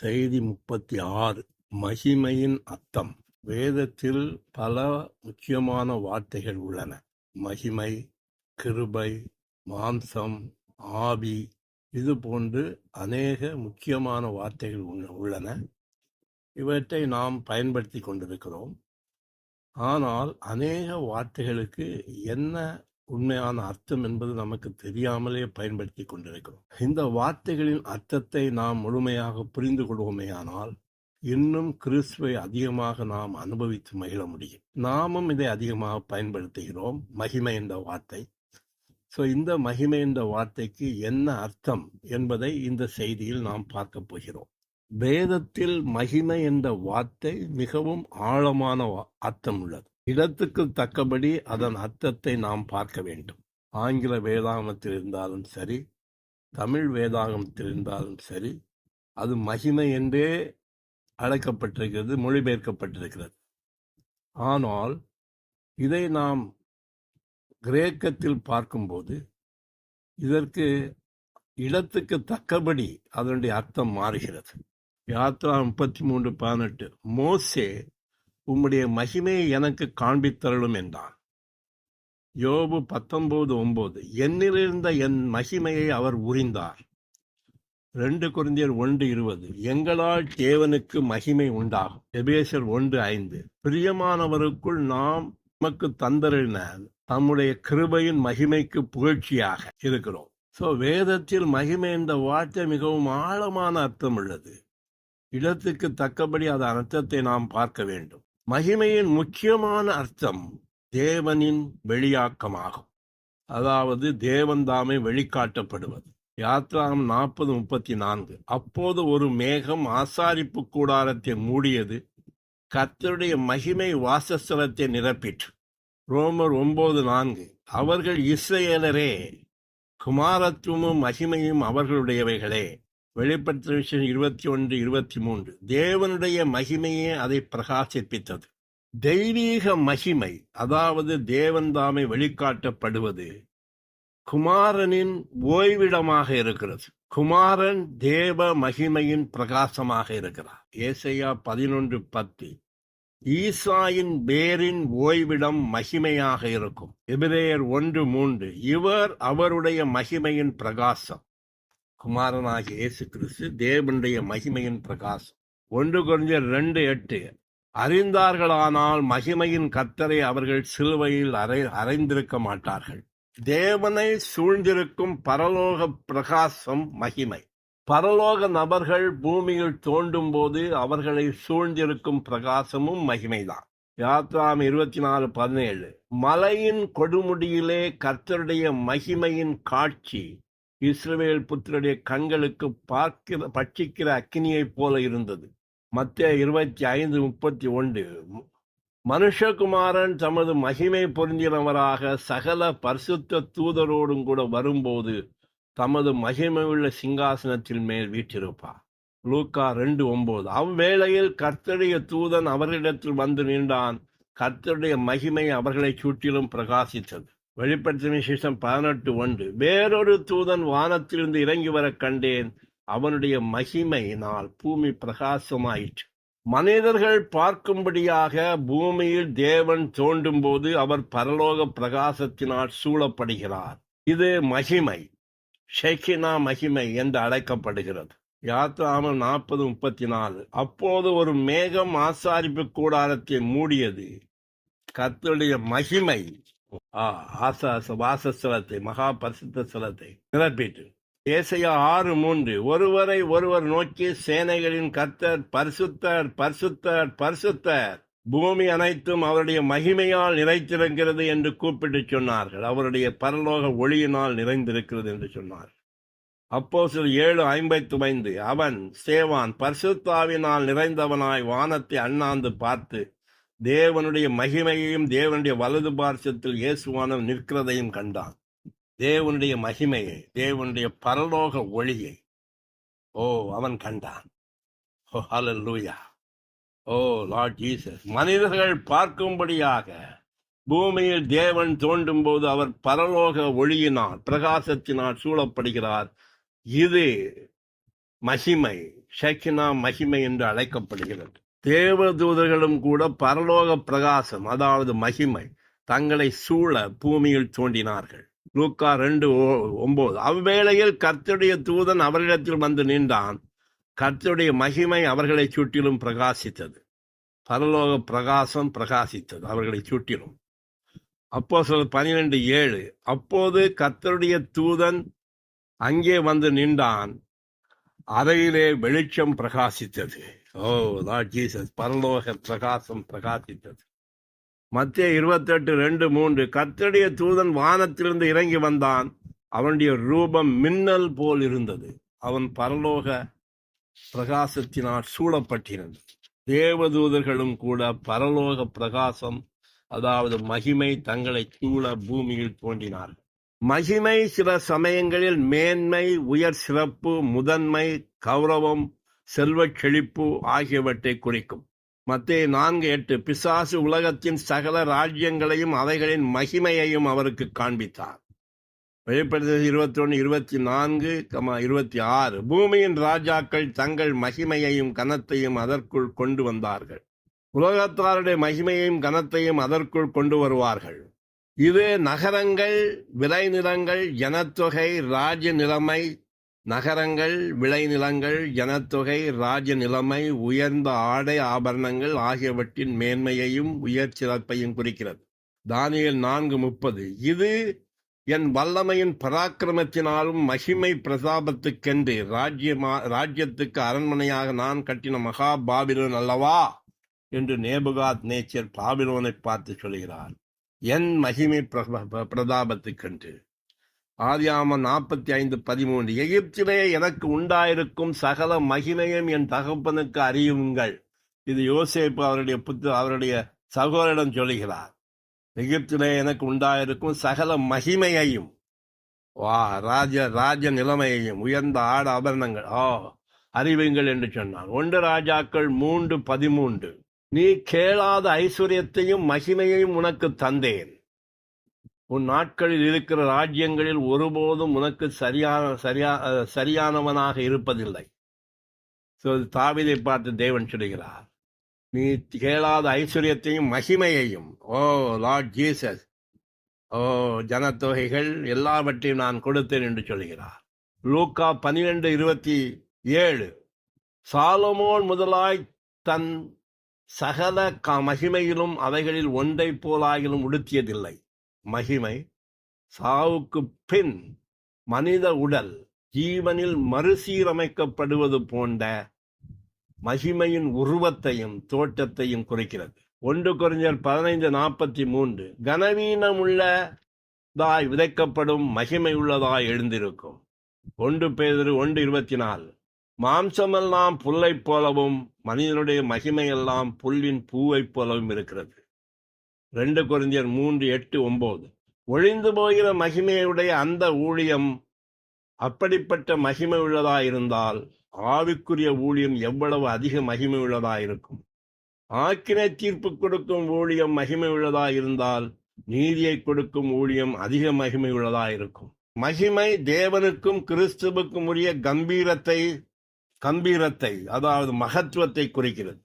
செய்தி 36 மகிமையின் அர்த்தம். வேதத்தில் பல முக்கியமான வார்த்தைகள் உள்ளன. மகிமை, கிருபை, மாம்சம், ஆவி, இது போன்று அநேக முக்கியமான வார்த்தைகள் உள்ளன. இவற்றை நாம் பயன்படுத்தி கொண்டிருக்கிறோம். ஆனால் அநேக வார்த்தைகளுக்கு என்ன உண்மையான அர்த்தம் என்பது நமக்கு தெரியாமலே பயன்படுத்தி கொண்டிருக்கிறோம். இந்த வார்த்தைகளின் அர்த்தத்தை நாம் முழுமையாக புரிந்து கொள்வோமேயானால் இன்னும் கிறிஸ்துவை அதிகமாக நாம் அனுபவித்து மகிழ முடியும். நாமும் இதை அதிகமாக பயன்படுத்துகிறோம், மகிமை என்ற வார்த்தை. இந்த மகிமை என்ற வார்த்தைக்கு என்ன அர்த்தம் என்பதை இந்த செய்தியில் நாம் பார்க்க போகிறோம். வேதத்தில் மகிமை என்ற வார்த்தை மிகவும் ஆழமான அர்த்தம் உள்ளது. இடத்துக்கு தக்கபடி அதன் அர்த்தத்தை நாம் பார்க்க வேண்டும். ஆங்கில வேதாகமத்தில் இருந்தாலும் சரி, தமிழ் வேதாகமத்தில் இருந்தாலும் சரி, அது மகிமை என்றே அழைக்கப்பட்டிருக்கிறது, மொழிபெயர்க்கப்பட்டிருக்கிறது. ஆனால் இதை நாம் கிரேக்கத்தில் பார்க்கும்போது இதற்கு இடத்துக்கு தக்கபடி அதனுடைய அர்த்தம் மாறுகிறது. யாத்ரா 33:18 மோசே உம்முடைய மகிமையை எனக்கு காண்பித்தருளும் என்றான். யோபு 19:9 என்னிலிருந்த என் மகிமையை அவர் உரிந்தார். 2 கொரிந்தியர் 1:20 எங்களால் தேவனுக்கு மகிமை உண்டாகும். எபேசியர் 1:5 பிரியமானவருக்குள் நாம் நமக்கு தந்தரின தம்முடைய கிருபையின் மகிமைக்கு புகழ்ச்சியாக இருக்கிறோம். வேதத்தில் மகிமை என்ற வார்த்தை மிகவும் ஆழமான அர்த்தம் உள்ளது. இடத்துக்கு தக்கபடி அதன் அர்த்தத்தை நாம் பார்க்க வேண்டும். மகிமையின் முக்கியமான அர்த்தம் தேவனின் வெளியாக்கமாகும். அதாவது தேவன் தாமே வெளிக்காட்டப்படுவது. யாத்ராகம் 40:34 அப்போது ஒரு மேகம் ஆசாரிப்பு கூடாரத்தை மூடியது, கர்த்தருடைய மகிமை வாசஸ்தலத்தை நிரப்பிற்று. ரோமர் 9:4 அவர்கள் இஸ்ரவேலரே, குமாரத்துவமும் மகிமையும் அவர்களுடையவைகளே. வெளிப்படுத்தின விஷயம் 21:23 தேவனுடைய மகிமையே அதை பிரகாசிப்பித்தது. தெய்வீக மகிமை, அதாவது தேவன் தாமே வெளிக்காட்டப்படுவது குமாரனின் ஓய்விடமாக இருக்கிறது. குமாரன் தேவ மகிமையின் பிரகாசமாக இருக்கிறார். ஏசாயா 11:10 ஈசாயின் வேரின் ஓய்விடம் மகிமையாக இருக்கும். எபிரேயர் 1:3 இவர் அவருடைய மகிமையின் பிரகாசம். குமாரனாகிய இயேசு கிறிஸ்து தேவனுடைய மகிமையின் பிரகாசம். 1 கொரிந்தியர் 2:8 அறிந்தார்களானால் மகிமையின் கர்த்தரை அவர்கள் சிலுவையில் அறைந்திருக்க மாட்டார்கள். தேவனை சூழ்ந்திருக்கும் பரலோக பிரகாசம் மகிமை. பரலோக நபர்கள் பூமியில் தோண்டும் போது அவர்களை சூழ்ந்திருக்கும் பிரகாசமும் மகிமைதான். யாத்ராம் 24:17 மலையின் கொடுமுடியிலே கர்த்தருடைய மகிமையின் காட்சி இஸ்ரவேல் புத்திரருடைய கண்களுக்கு பட்சிக்கிற அக்கினியைப் போல இருந்தது. மத்தேயு 25:31 மனுஷகுமாரன் தமது மகிமை பொருந்தினவராக சகல பரிசுத்த தூதரோடும் கூட வரும்போது தமது மகிமையுள்ள சிங்காசனத்தில் மேல் வீற்றிருப்பார். லூக்கா 2:9 அவ்வேளையில் கர்த்தருடைய தூதன் அவர்களிடத்தில் வந்து நின்றான், கர்த்தருடைய மகிமை அவர்களை சுற்றிலும் பிரகாசித்தது. வெளிப்படுத்தின விசேஷம் 18:1 வேறொரு தூதன் வானத்திலிருந்து இறங்கி வர கண்டேன், அவனுடைய மகிமையினால் பூமி பிரகாசமாயிற்று. மனிதர்கள் பார்க்கும்படியாக பூமியில் தேவன் தோண்டும் போது அவர் பரலோக பிரகாசத்தினால் சூழப்படுகிறார். இது மகிமை, ஷெக்கினா மகிமை என்று அழைக்கப்படுகிறது. யாத்ராகம் 40:34 அப்போது ஒரு மேகம் ஆசாரிப்பு கூடாரத்தை மூடியது, கர்த்தருடைய மகிமை வாசஸ்தலத்தை மகா பரிசுத்த ஸ்தலத்தை நிரப்பிட்டு. ஏசாயா 6:3 ஒருவரை ஒருவர் நோக்கி சேனைகளின் கர்த்தர் பரிசுத்தர் பரிசுத்தர் பரிசுத்தர், பூமி அனைத்தும் அவருடைய மகிமையால் நிறைந்திருக்கிறது என்று கூப்பிட்டு சொன்னார்கள். அவருடைய பரலோக ஒளியினால் நிறைந்திருக்கிறது என்று சொன்னார். அப்போஸ்தலர் 7:55 அவன் சேவான் பரிசுத்தாவினால் நிறைந்தவனாய் வானத்தை அண்ணாந்து பார்த்து தேவனுடைய மகிமையையும் தேவனுடைய வலது பார்சத்தில் இயேசுவானவர் நிற்கிறதையும் கண்டான். தேவனுடைய மகிமையை, தேவனுடைய பரலோக ஒளியை அவன் கண்டான். ஹல்லேலூயா. Lord Jesus. மனிதர்கள் பார்க்கும்படியாக பூமியில் தேவன் தோண்டும் போது அவர் பரலோக ஒளியினால் பிரகாசத்தினால் சூழப்படுகிறார். இது மகிமை, ஷெக்கினா மகிமை என்று அழைக்கப்படுகிறது. தேவதூதர்களும் கூட பரலோக பிரகாசம், அதாவது மகிமை, தங்களை சூழ பூமியில் தோன்றினார்கள். லூக்கா 2:9. அவ்வேளையில் கர்த்தருடைய தூதன் அவர்களிடத்தில் வந்து நின்றான். கர்த்தருடைய மகிமை அவர்களை சுற்றிலும் பிரகாசித்தது. பரலோக பிரகாசம் பிரகாசித்தது அவர்களை சுற்றிலும். அப்போஸ்தலர் 12:7. அப்போது கர்த்தருடைய தூதன் அங்கே வந்து நின்றான். அறையிலே வெளிச்சம் பிரகாசித்தது. ஓ லார்ட் ஜீசஸ், பரலோக பிரகாசம் பிரகாசித்தது. மத்தேயு 28:2-3. கர்த்தருடைய தூதன் வானத்திலிருந்து இறங்கி வந்தான். அவனுடைய ரூபம் மின்னல் போல் இருந்தது. அவன் பரலோக பிரகாசத்தினால் சூழப்பட்டிருந்தது. தேவதூதர்களும் கூட பரலோக பிரகாசம், அதாவது மகிமை, தங்களை சூழ பூமியில் தோன்றினார்கள். மகிமை சில சமயங்களில் மேன்மை, உயர் சிறப்பு, முதன்மை, கௌரவம், செல்வச் செழிப்பு ஆகியவற்றை குறிக்கும். மத்தேயு 4:8. பிசாசு உலகத்தின் சகல ராஜ்யங்களையும் அவைகளின் மகிமையையும் அவருக்கு காண்பித்தார். வெளிப்படுத்தல் 21:24-26. பூமியின் ராஜாக்கள் தங்கள் மகிமையையும் கனத்தையும் அதற்குள் கொண்டு வந்தார்கள். உலகத்தாருடைய மகிமையையும் கனத்தையும் அதற்குள் கொண்டு வருவார்கள். இது நகரங்கள், விளைநிலங்கள், ஜனத்தொகை, ராஜ்ய நிலைமை. நகரங்கள், விளைநிலங்கள், ஜனத்தொகை, ராஜ்ய நிலைமை, உயர்ந்த ஆடை ஆபரணங்கள் ஆகியவற்றின் மேன்மையையும் உயர் சிறப்பையும் குறிக்கிறது. தானியேல் 4:30. இது என் வல்லமையின் பராக்கிரமத்தினாலும் மகிமை பிரதாபத்துக்கென்று ராஜ்யத்துக்கு அரண்மனையாக நான் கட்டின மகா பாபிலோன் அல்லவா என்று நேபுகாத் நேச்சர் பாபிலோனை பார்த்து சொல்கிறார். என் மகிமை பிரதாபத்துக்கென்று. ஆதியாகமம் 45:13. எகிப்திலே எனக்கு உண்டாயிருக்கும் சகல மகிமையும் என் தகப்பனுக்கு அறியுங்கள். இது யோசேப்பு அவருடைய சகோதரிடம் சொல்லுகிறார். எகிப்திலே எனக்கு உண்டாயிருக்கும் சகல மகிமையையும், ராஜ நிலைமையையும், உயர்ந்த ஆட ஆபரணங்கள் அறிவுங்கள் என்று சொன்னார். 1 ராஜாக்கள் 3:13. நீ கேளாத ஐஸ்வர்யத்தையும் மகிமையையும் உனக்கு தந்தேன். உன் நாட்களில் இருக்கிற ராஜ்யங்களில் ஒருபோதும் உனக்கு சரியானவனாக இருப்பதில்லை. தாவீதை பார்த்து தேவன் சொல்கிறார், நீ கேளாத ஐஸ்வர்யத்தையும் மகிமையையும், ஓ லார்ட் ஜீசஸ், ஓ ஜனத்தொகைகள் எல்லாவற்றையும் நான் கொடுத்தேன் என்று சொல்கிறார். லூக்கா 12:27. சாலமோன் முதலாய் தன் சகல மகிமையிலும் அவைகளில் ஒன்றை போலாகிலும் உடுத்தியதில்லை. மகிமை, சாவுக்கு பின் மனித உடல் ஜீவனில் மறுசீரமைக்கப்படுவது போன்ற மகிமையின் உருவத்தையும் தோற்றத்தையும் குறிக்கிறது. 1 கொரிந்தியர் 15:43. கனவீனம் உள்ளதாய் விதைக்கப்படும் மகிமை உள்ளதாய் எழுந்திருக்கும். 1 பேதுரு 1:24. மாம்சமெல்லாம் புல்லை போலவும் மனிதனுடைய மகிமையெல்லாம் புல்லின் பூவைப் போலவும் இருக்கிறது. 2 கொரிந்தியர் 3:8-9. ஒழிந்து போகிற மகிமையுடைய அந்த ஊழியம் அப்படிப்பட்ட மகிமை உள்ளதாயிருந்தால் ஆவிக்குரிய ஊழியம் எவ்வளவு அதிக மகிமை உள்ளதாயிருக்கும். ஆக்கினை தீர்ப்பு கொடுக்கும் ஊழியம் மகிமை உள்ளதாயிருந்தால் நீதியை கொடுக்கும் ஊழியம் அதிக மகிமை உள்ளதாயிருக்கும். மகிமை தேவனுக்கும் கிறிஸ்துவுக்கும் உரிய கம்பீரத்தை, அதாவது மகத்துவத்தை குறிக்கிறது.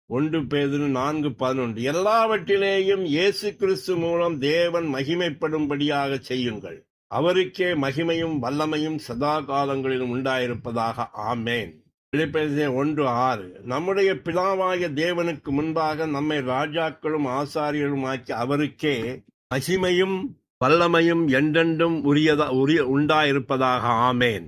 1 பேதுரு 4:11. எல்லாவற்றிலேயும் இயேசு கிறிஸ்து மூலம் தேவன் மகிமைப்படும்படியாக செய்யுங்கள். அவருக்கே மகிமையும் வல்லமையும் சதா காலங்களிலும் உண்டாயிருப்பதாக. ஆமேன். பிலிப்பியர் 1:6. நம்முடைய பிதாவாகிய தேவனுக்கு முன்பாக நம்மை ராஜாக்களும் ஆசாரியரும் ஆக்கி அவருக்கே மகிமையும் வல்லமையும் என்றென்றும் உண்டாயிருப்பதாக. ஆமேன்.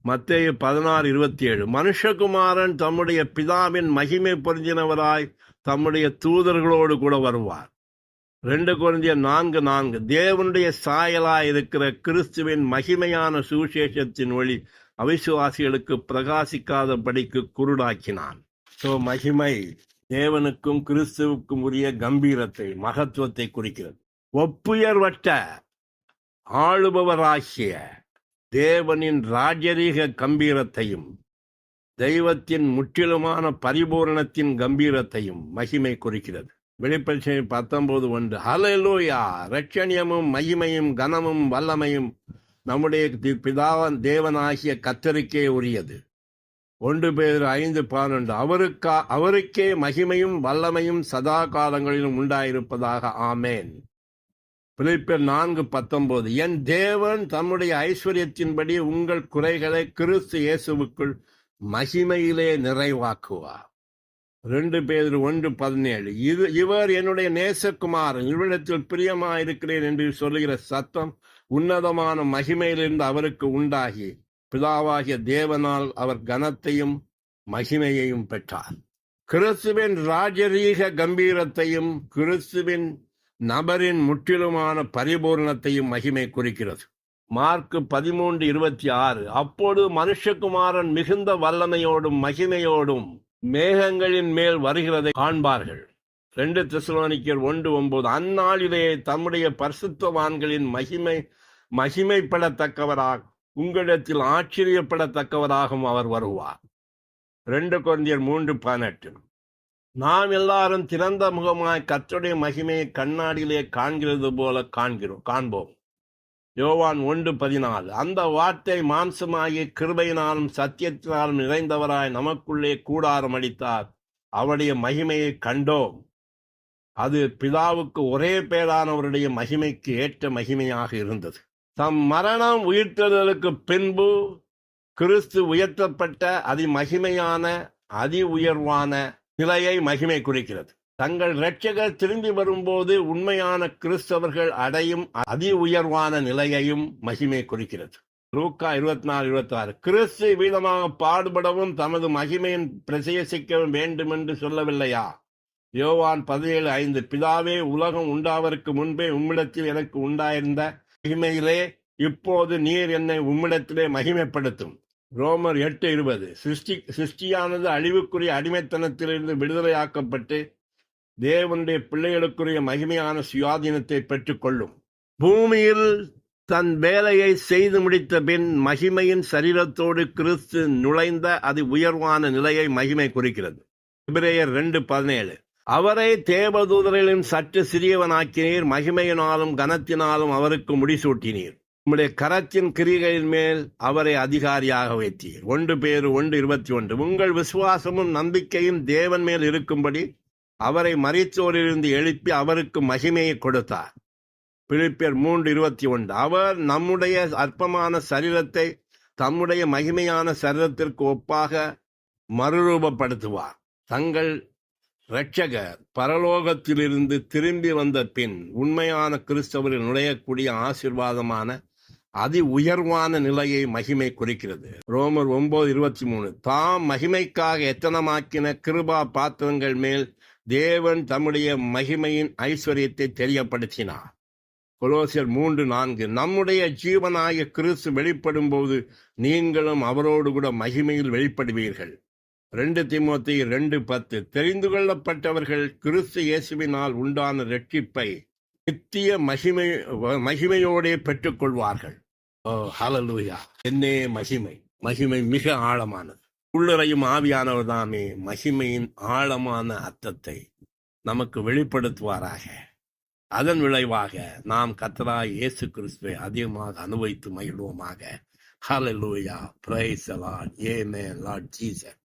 மத்தேயு 16:27. மனுஷகுமாரன் தம்முடைய பிதாவின் மகிமை பொருந்தினவராய் தம்முடைய தூதர்களோடு கூட வருவார். 2 கொரிந்தியர் 4:4. தேவனுடைய சாயலாய் இருக்கிற கிறிஸ்துவின் மகிமையான சுவிசேஷத்தின் ஒளி அவிசுவாசிகளுக்கு பிரகாசிக்காதபடிக்கு குருடாக்கினான். மகிமை தேவனுக்கும் கிறிஸ்துவுக்கும் உரிய கம்பீரத்தை, மகத்துவத்தை குறிக்கிறது. ஒப்புயர்வற்ற ஆளுபவராகிய தேவனின் ராஜரீக கம்பீரத்தையும் தெய்வத்தின் முற்றிலுமான பரிபூரணத்தின் கம்பீரத்தையும் மகிமை குறிக்கிறது. வெளிப்படுத்தல் 19:1. ஹல்லேலூயா. இரட்சணியமும் மகிமையும் கனமும் வல்லமையும் நம்முடைய தேவனாகிய கர்த்தருக்கே உரியது. 1 பேதுரு 5:11 அவருக்கே மகிமையும் வல்லமையும் சதா காலங்களிலும் உண்டாயிருப்பதாக. ஆமேன். பிலிப்பியர் 4:19 என் தேவன் தம்முடைய ஐஸ்வர்யத்தின்படி உங்கள் குறைகளை கிறிஸ்து இயேசுவுக்குள் மகிமையிலே நிறைவாக்குவார். 2 பேதுரு 1:17 இவர் என்னுடைய நேசகுமாரன், இவ்விடத்தில் பிரியமாயிருக்கிறேன் என்று சொல்லுகிற சத்தம் உன்னதமான மகிமையிலிருந்து அவருக்கு உண்டாகி பிதாவாகிய தேவனால் அவர் கனத்தையும் மகிமையையும் பெற்றார். கிறிஸ்துவின் ராஜரீக கம்பீரத்தையும் கிறிஸ்துவின் நபரின் முற்றிலுமான பரிபூர்ணத்தையும் மகிமை குறிக்கிறது. மார்க் 13:26 அப்போது மனுஷகுமாரன் மிகுந்த வல்லமையோடும் மகிமையோடும் மேகங்களின் மேல் வருகிறதை காண்பார்கள். 2 தெசலோனிக்கர் 1:9 அந்நாளிலே தம்முடைய பரிசுத்தவான்களின் மகிமைப்படத்தக்கவராக உங்களிடத்தில் ஆச்சரியப்படத்தக்கவராகவும் அவர் வருவார். 2 கொரிந்தியர் 3:18 நாம் எல்லாரும் திறந்த முகமாய் கர்த்தருடைய மகிமையை கண்ணாடியிலே காண்கிறது போல காண்போம். யோவான் 1:14 அந்த வார்த்தை மாம்சமாகிய கிருபையினாலும் சத்தியத்தினாலும் நிறைந்தவராய் நமக்குள்ளே கூடாரம் அடித்தார். அவருடைய மகிமையை கண்டோம். அது பிதாவுக்கு ஒரே பேரானவருடைய மகிமைக்கு ஏற்ற மகிமையாக இருந்தது. தம் மரணம் உயிர்த்தெழுதலுக்கு பின்பு கிறிஸ்து உயர்த்தப்பட்ட அதிமகிமையான அதி உயர்வான நிலையை மகிமை குறிக்கிறது. தங்கள் இரட்சகர் திரும்பி வரும்போது உண்மையான கிறிஸ்தவர்கள் அடையும் அதி உயர்வான நிலையையும் மகிமை குறிக்கிறது. லூக்கா 24:26 கிறிஸ்து வீதமாக பாடுபடவும் தமது மகிமையின் பிரசேசிக்க வேண்டும் என்று சொல்லவில்லையா? யோவான் 17:5 பிதாவே உலகம் உண்டாவதற்கு முன்பே உம்மிடத்தில் எனக்கு உண்டாயிருந்த மகிமையிலே இப்போது நீர் என்னை உம்மிடத்திலே மகிமைப்படுத்தும். ரோமர் 8:20 சிருஷ்டியானது அழிவுக்குரிய அடிமைத்தனத்திலிருந்து விடுதலையாக்கப்பட்டு தேவனுடைய பிள்ளைகளுக்குரிய மகிமையான சுயாதீனத்தை பெற்றுக்கொள்ளும். பூமியில் தன் வேலையை செய்து முடித்த பின் மகிமையின் சரீரத்தோடு கிறிஸ்து நுழைந்த அதி உயர்வான நிலையை மகிமை குறிக்கிறது. எபிரேயர் 2:17 அவரை தேவதூதரிலும் சற்று சிறியவனாக்கினீர், மகிமையினாலும் கனத்தினாலும் அவருக்கு முடிசூட்டினீர். உம்முடைய கரத்தின் கிரிகளின் மேல் அவரை அதிகாரியாக வைத்தீர். 1 பேதுரு 1:21 உங்கள் விசுவாசமும் நம்பிக்கையும் தேவன் மேல் இருக்கும்படி அவரை மரித்தோரிலிருந்து எழுப்பி அவருக்கு மகிமையை கொடுத்தார். பிலிப்பியர் 3:21 அவர் நம்முடைய அற்பமான சரீரத்தை தம்முடைய மகிமையான சரீரத்திற்கு ஒப்பாக மறுரூபப்படுத்துவார். தங்கள் இரட்சகர் பரலோகத்திலிருந்து திரும்பி வந்த பின் உண்மையான கிறிஸ்தவரில் நுழையக்கூடிய ஆசீர்வாதமான அதி உயர்வான நிலையை மகிமை குறிக்கிறது. ரோமர் 9:23 தாம் மகிமைக்காக எத்தனமாக்கின கிருபா பாத்திரங்கள் மேல் தேவன் தம்முடைய மகிமையின் ஐஸ்வர்யத்தை தெரியப்படுத்தினார். கொலோசியர் 3:4 நம்முடைய ஜீவனாய கிறிஸ்து வெளிப்படும் போது நீங்களும் அவரோடு கூட மகிமையில் வெளிப்படுவீர்கள். 2 தீமோத்தேயு 2:10 தெரிந்து கொள்ளப்பட்டவர்கள் கிறிஸ்து இயேசுவினால் உண்டான இரட்சிப்பை நித்திய மகிமையோடே பெற்றுக்கொள்வார்கள். ஓ ஹல்லேலூயா! என்னே மகிமை மிக ஆழமானது. உள்ளறையும் ஆவியானவர் தாமே மகிமையின் ஆழமான அர்த்தத்தை நமக்கு வெளிப்படுத்துவாராக. அதன் விளைவாக நாம் கர்த்தராகிய இயேசு கிறிஸ்துவை அதிகமாக அனுபவித்து மகிழ்வோமாக. Hallelujah! Praise the Lord. Amen. Lord Jesus.